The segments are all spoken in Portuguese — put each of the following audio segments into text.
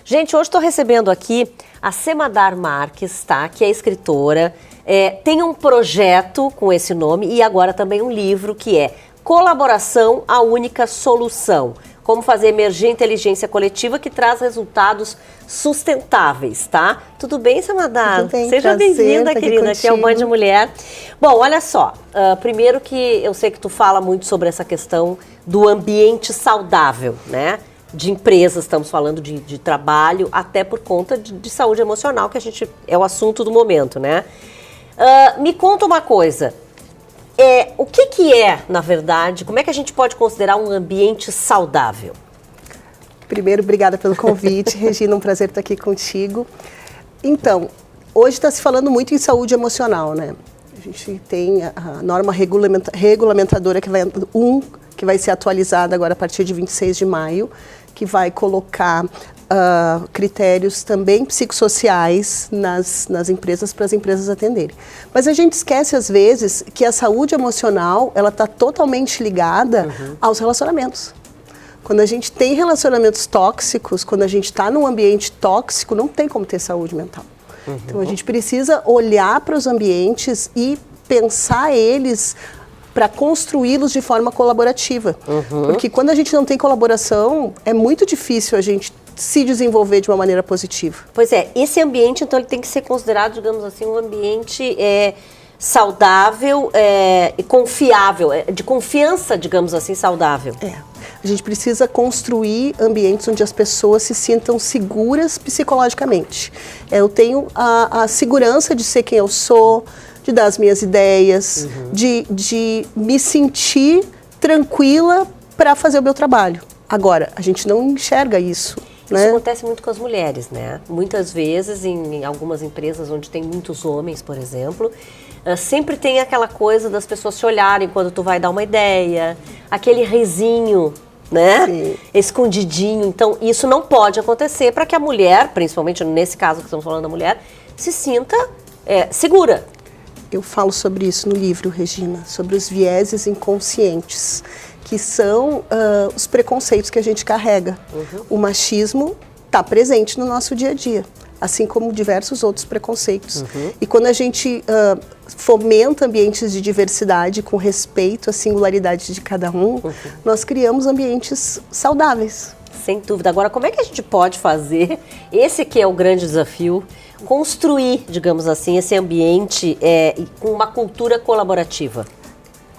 Gente, hoje estou recebendo aqui a Semadar Marques, tá? Que é escritora, tem um projeto com esse nome e agora também um livro que é Colaboração, a Única Solução. Como fazer emergir a inteligência coletiva que traz resultados sustentáveis, tá? Tudo bem, Semadar? Tudo bem, seja bem-vinda, querida, aqui é o Band Mulher. Bom, olha só, primeiro que eu sei que tu fala muito sobre essa questão do ambiente saudável, né? De empresas, estamos falando de trabalho, até por conta de saúde emocional, que é o assunto do momento, né? Me conta uma coisa. O que é, na verdade, como é que a gente pode considerar um ambiente saudável? Primeiro, obrigada pelo convite, Regina, um prazer estar aqui contigo. Então, hoje está se falando muito em saúde emocional, né? A gente tem a norma regulamentadora que vai ser atualizada agora a partir de 26 de maio, que vai colocar critérios também psicossociais nas empresas, para as empresas atenderem. Mas a gente esquece, às vezes, que a saúde emocional ela está totalmente ligada aos relacionamentos. Quando a gente tem relacionamentos tóxicos, quando a gente está num ambiente tóxico, não tem como ter saúde mental. Então a gente precisa olhar para os ambientes e pensar eles para construí-los de forma colaborativa. Porque quando a gente não tem colaboração, é muito difícil a gente se desenvolver de uma maneira positiva. Pois é, esse ambiente, então, ele tem que ser considerado, digamos assim, um ambiente saudável e confiável, de confiança, digamos assim, saudável. A gente precisa construir ambientes onde as pessoas se sintam seguras psicologicamente. Eu tenho a segurança de ser quem eu sou, de dar as minhas ideias, de me sentir tranquila para fazer o meu trabalho. Agora, a gente não enxerga isso. Isso acontece muito com as mulheres, né? Muitas vezes, em algumas empresas onde tem muitos homens, por exemplo, sempre tem aquela coisa das pessoas se olharem quando tu vai dar uma ideia, aquele risinho, né? Sim. Escondidinho. Então, isso não pode acontecer para que a mulher, principalmente nesse caso que estamos falando da mulher, se sinta segura. Eu falo sobre isso no livro, Regina, sobre os vieses inconscientes, que são os preconceitos que a gente carrega. O machismo está presente no nosso dia a dia, assim como diversos outros preconceitos. E quando a gente fomenta ambientes de diversidade com respeito à singularidade de cada um, nós criamos ambientes saudáveis. Sem dúvida. Agora, como é que a gente pode fazer, esse que é o grande desafio, construir, digamos assim, esse ambiente com uma cultura colaborativa?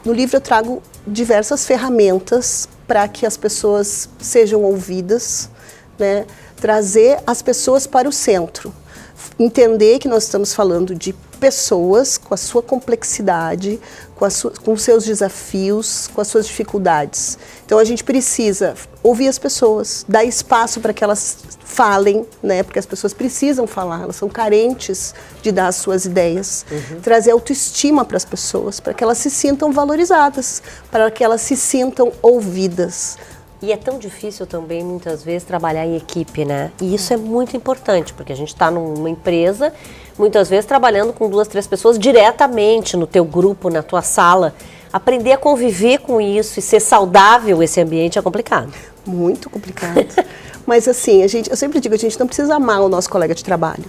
No livro eu trago diversas ferramentas para que as pessoas sejam ouvidas, né? Trazer as pessoas para o centro. Entender que nós estamos falando de pessoas com a sua complexidade, com os seus desafios, com as suas dificuldades. Então a gente precisa ouvir as pessoas, dar espaço para que elas falem, né? Porque as pessoas precisam falar, elas são carentes de dar as suas ideias. Trazer autoestima para as pessoas, para que elas se sintam valorizadas, para que elas se sintam ouvidas. E é tão difícil também, muitas vezes, trabalhar em equipe, né? E isso é muito importante, porque a gente está numa empresa, muitas vezes trabalhando com 2, 3 pessoas diretamente no teu grupo, na tua sala. Aprender a conviver com isso e ser saudável esse ambiente é complicado. Muito complicado. Mas assim, eu sempre digo, a gente não precisa amar o nosso colega de trabalho.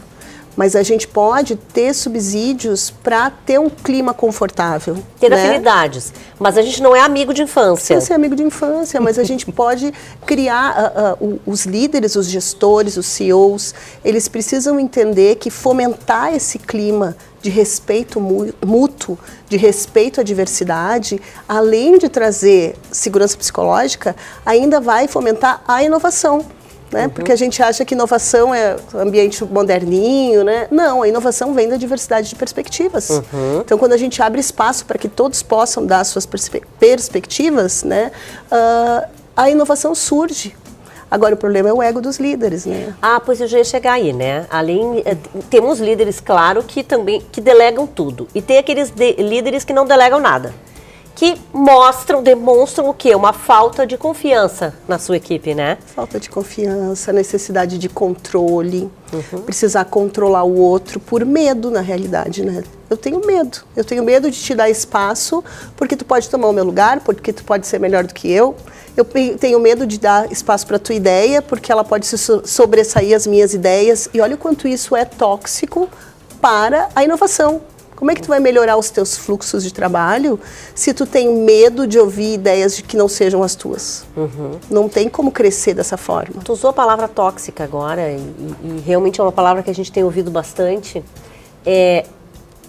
Mas a gente pode ter subsídios para ter um clima confortável. Ter afinidades. Mas a gente não é amigo de infância. Não ser amigo de infância, mas a gente pode criar os líderes, os gestores, os CEOs, eles precisam entender que fomentar esse clima de respeito mútuo, de respeito à diversidade, além de trazer segurança psicológica, ainda vai fomentar a inovação. Né? Porque a gente acha que inovação é ambiente moderninho, né? Não, a inovação vem da diversidade de perspectivas. Então, quando a gente abre espaço para que todos possam dar suas perspectivas, né? A inovação surge. Agora, o problema é o ego dos líderes, né? Pois eu já ia chegar aí, né? Temos líderes, claro, que delegam tudo. E tem aqueles líderes que não delegam nada. que demonstram o quê? Uma falta de confiança na sua equipe, né? Falta de confiança, necessidade de controle, precisar controlar o outro por medo, na realidade, né? Eu tenho medo de te dar espaço porque tu pode tomar o meu lugar, porque tu pode ser melhor do que eu. Eu tenho medo de dar espaço para a tua ideia porque ela pode se sobressair as minhas ideias. E olha o quanto isso é tóxico para a inovação. Como é que tu vai melhorar os teus fluxos de trabalho se tu tem medo de ouvir ideias de que não sejam as tuas? Não tem como crescer dessa forma. Tu usou a palavra tóxica agora e realmente é uma palavra que a gente tem ouvido bastante.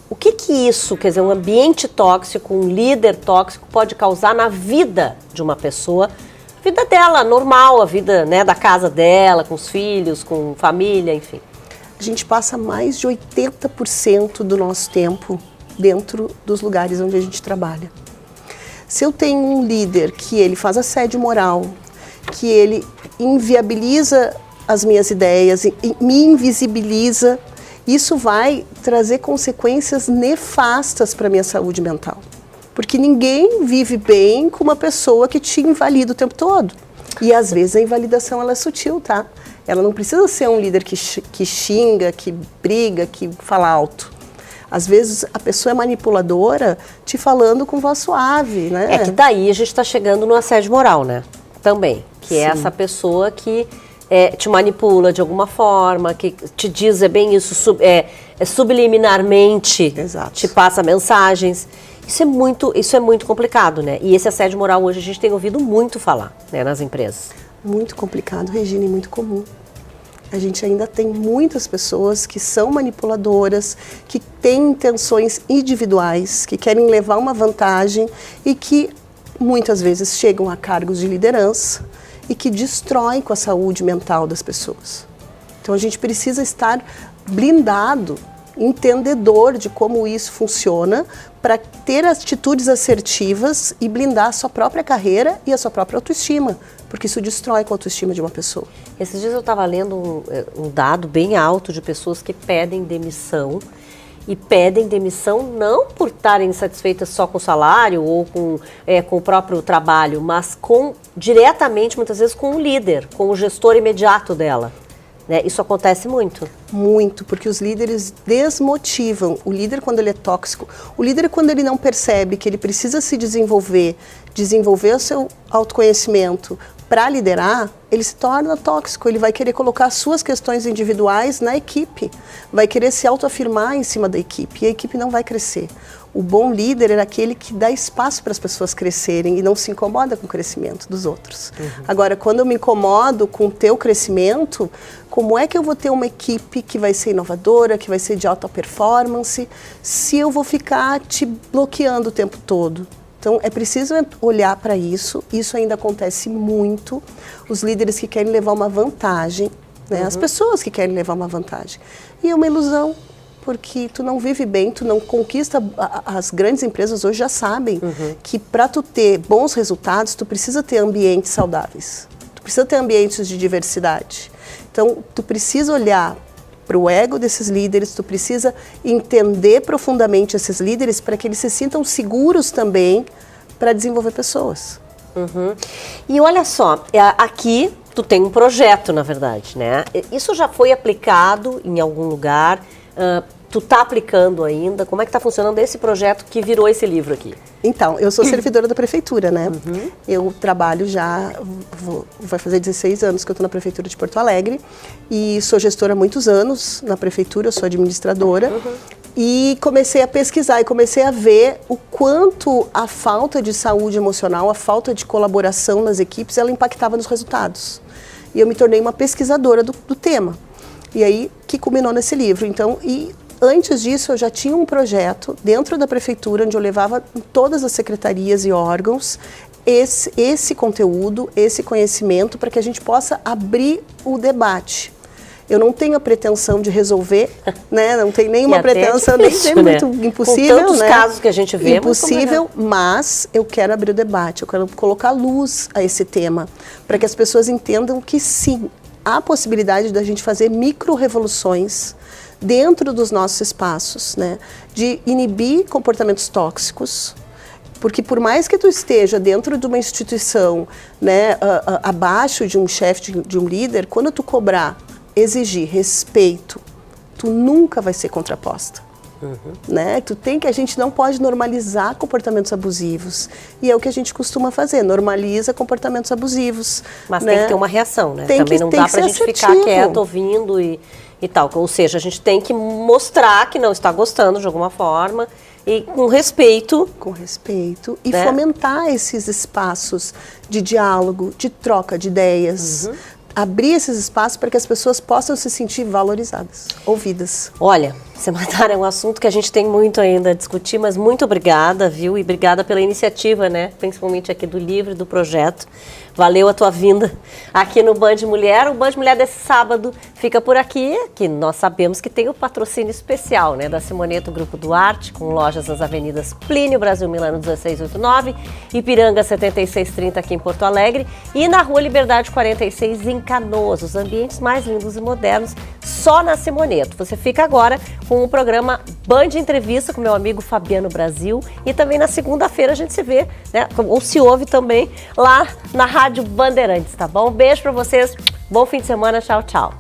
O que isso, quer dizer, um ambiente tóxico, um líder tóxico pode causar na vida de uma pessoa? A vida dela, normal, a vida, né, da casa dela, com os filhos, com família, enfim. A gente passa mais de 80% do nosso tempo dentro dos lugares onde a gente trabalha. Se eu tenho um líder que ele faz assédio moral, que ele inviabiliza as minhas ideias, me invisibiliza, isso vai trazer consequências nefastas para a minha saúde mental. Porque ninguém vive bem com uma pessoa que te invalida o tempo todo. E às vezes a invalidação ela é sutil, tá? Ela não precisa ser um líder que xinga, que briga, que fala alto. Às vezes a pessoa é manipuladora te falando com voz suave, né? É que daí a gente está chegando no assédio moral, né? Também. Que é essa pessoa que te manipula de alguma forma, que te diz bem isso, subliminarmente. Exato. Te passa mensagens. Isso é muito complicado, né? E esse assédio moral hoje a gente tem ouvido muito falar, né, nas empresas. Muito complicado, Regina, e muito comum. A gente ainda tem muitas pessoas que são manipuladoras, que têm intenções individuais, que querem levar uma vantagem e que muitas vezes chegam a cargos de liderança e que destroem com a saúde mental das pessoas. Então a gente precisa estar blindado, entendedor de como isso funciona para ter atitudes assertivas e blindar a sua própria carreira e a sua própria autoestima, porque isso destrói com a autoestima de uma pessoa. Esses dias eu estava lendo um dado bem alto de pessoas que pedem demissão, e pedem demissão não por estarem insatisfeitas só com o salário ou com o próprio trabalho, mas diretamente, muitas vezes, com o líder, com o gestor imediato dela. Né? Isso acontece muito? Muito, porque os líderes desmotivam. O líder, quando ele é tóxico, o líder, quando ele não percebe que ele precisa se desenvolver o seu autoconhecimento para liderar, ele se torna tóxico. Ele vai querer colocar as suas questões individuais na equipe, vai querer se autoafirmar em cima da equipe, e a equipe não vai crescer. O bom líder é aquele que dá espaço para as pessoas crescerem e não se incomoda com o crescimento dos outros. Agora, quando eu me incomodo com o teu crescimento, como é que eu vou ter uma equipe que vai ser inovadora, que vai ser de alta performance, se eu vou ficar te bloqueando o tempo todo? Então, é preciso olhar para isso. Isso ainda acontece muito. Os líderes que querem levar uma vantagem, né? As pessoas que querem levar uma vantagem. E é uma ilusão, porque tu não vive bem, tu não conquista. As grandes empresas hoje já sabem que para tu ter bons resultados, tu precisa ter ambientes saudáveis. Tu precisa ter ambientes de diversidade. Então, tu precisa olhar para o ego desses líderes, tu precisa entender profundamente esses líderes para que eles se sintam seguros também para desenvolver pessoas. E olha só, aqui tu tem um projeto, na verdade, né? Isso já foi aplicado em algum lugar? Tu tá aplicando ainda? Como é que tá funcionando esse projeto que virou esse livro aqui? Então, eu sou servidora da prefeitura, né? Eu trabalho já, vai fazer 16 anos que eu estou na prefeitura de Porto Alegre e sou gestora há muitos anos na prefeitura, eu sou administradora. E comecei a pesquisar e comecei a ver o quanto a falta de saúde emocional, a falta de colaboração nas equipes, ela impactava nos resultados. E eu me tornei uma pesquisadora do tema. E aí, que culminou nesse livro. Então, antes disso, eu já tinha um projeto dentro da prefeitura, onde eu levava em todas as secretarias e órgãos esse conteúdo, esse conhecimento, para que a gente possa abrir o debate. Eu não tenho a pretensão de resolver, né? Não tenho nenhuma pretensão, difícil, nem né? muito impossível, com tantos casos que a gente vê, impossível, mas eu quero abrir o debate, eu quero colocar luz a esse tema, para que as pessoas entendam que sim, há possibilidade da gente fazer micro-revoluções dentro dos nossos espaços, né? De inibir comportamentos tóxicos, Porque por mais que tu esteja dentro de uma instituição, né, abaixo de um chefe, de um líder, quando tu cobrar, exigir respeito, tu nunca vai ser contraposta. Né? A gente não pode normalizar comportamentos abusivos. E é o que a gente costuma fazer, normaliza comportamentos abusivos. Mas né? tem que ter uma reação, né? Também não dá pra gente ficar quieto ouvindo e tal. Ou seja, a gente tem que mostrar que não está gostando de alguma forma. E com respeito. Com respeito. E fomentar esses espaços de diálogo, de troca de ideias. Abrir esses espaços para que as pessoas possam se sentir valorizadas, ouvidas. Olha, Semadara, é um assunto que a gente tem muito ainda a discutir, mas muito obrigada, viu? E obrigada pela iniciativa, né? Principalmente aqui do livro e do projeto. Valeu a tua vinda aqui no Band Mulher. O Band Mulher desse sábado fica por aqui, que nós sabemos que tem o patrocínio especial, né? Da Simoneto Grupo Duarte, com lojas nas avenidas Plínio, Brasil Milano 1689, Ipiranga 7630 aqui em Porto Alegre e na Rua Liberdade 46 em Canoas. Os ambientes mais lindos e modernos só na Simoneto. Você fica agora com o programa Band Entrevista com meu amigo Fabiano Brasil e também na segunda-feira a gente se vê, né? Ou se ouve também lá na Rádio Bandeirantes, tá bom? Beijo pra vocês, bom fim de semana, tchau, tchau.